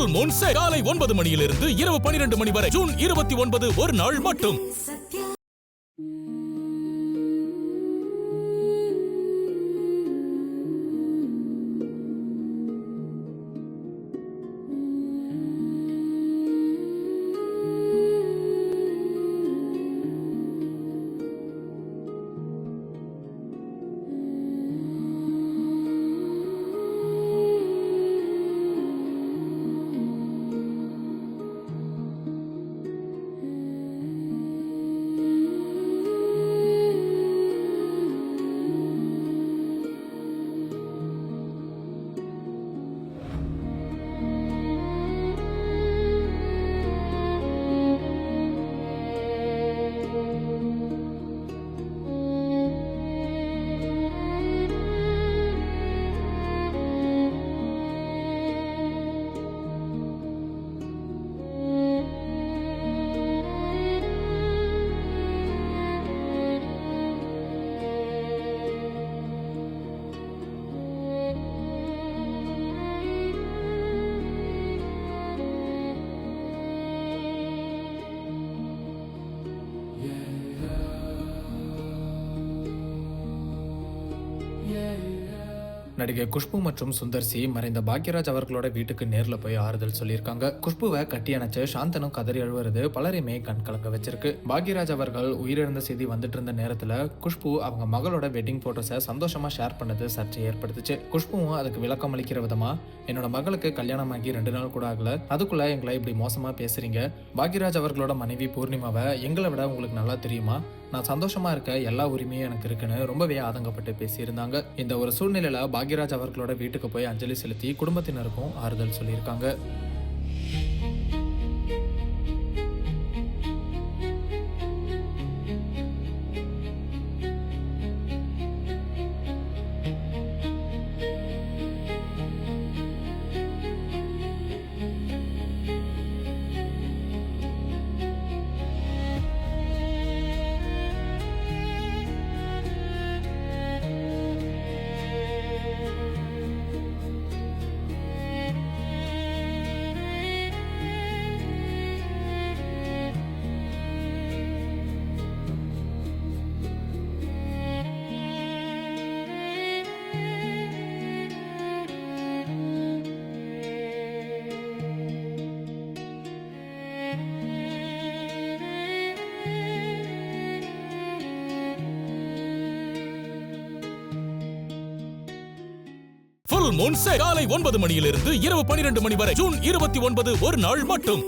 Full Moon sale காலை 9 மணியிலிருந்து இரவு 12 மணி வரை. ஜூன் 29 ஒரு நாள் மட்டும். நடிகை குஷ்பு மற்றும் சுந்தர் சி மறைந்த பாக்யராஜ் அவர்களோட வீட்டுக்கு நேர்ல போய் ஆறுதல் சொல்லியிருக்காங்க. குஷ்புவை கட்டி அணைச்சு சாந்தனும் கதறி அழுவுறது பலரையுமே கண் கலங்க வச்சிருக்கு. பாக்யராஜ் அவர்கள் உயிரிழந்த செய்தி வந்துட்டு இருந்த நேரத்துல குஷ்பு அவங்க மகளோட வெட்டிங் போட்டோஸை சந்தோஷமா ஷேர் பண்ணது சர்ச்சை ஏற்படுத்துச்சு. குஷ்புவும் அதுக்கு விளக்கம் அளிக்கிற விதமா, என்னோட மகளுக்கு கல்யாணமாகி 2 நாள் கூட ஆகல, அதுக்குள்ள எங்களை இப்படி மோசமா பேசுறீங்க. பாக்யராஜ் அவர்களோட மனைவி பூர்ணிமாவை எங்களை விட உங்களுக்கு நல்லா தெரியுமா? நான் சந்தோஷமா இருக்க எல்லா உரிமையும் எனக்கு இருக்குன்னு ரொம்பவே ஆதங்கப்பட்டு பேசியிருந்தாங்க. இந்த ஒரு சூழ்நிலையில பாக்யராஜ் அவர்களோட வீட்டுக்கு போய் அஞ்சலி செலுத்தி குடும்பத்தினருக்கும் ஆறுதல் சொல்லியிருக்காங்க. ஃபுல் மூன் சேல் காலை 9 மணியிலிருந்து இரவு 12 மணி வரை. ஜூன் 29 ஒரு நாள் மட்டும்.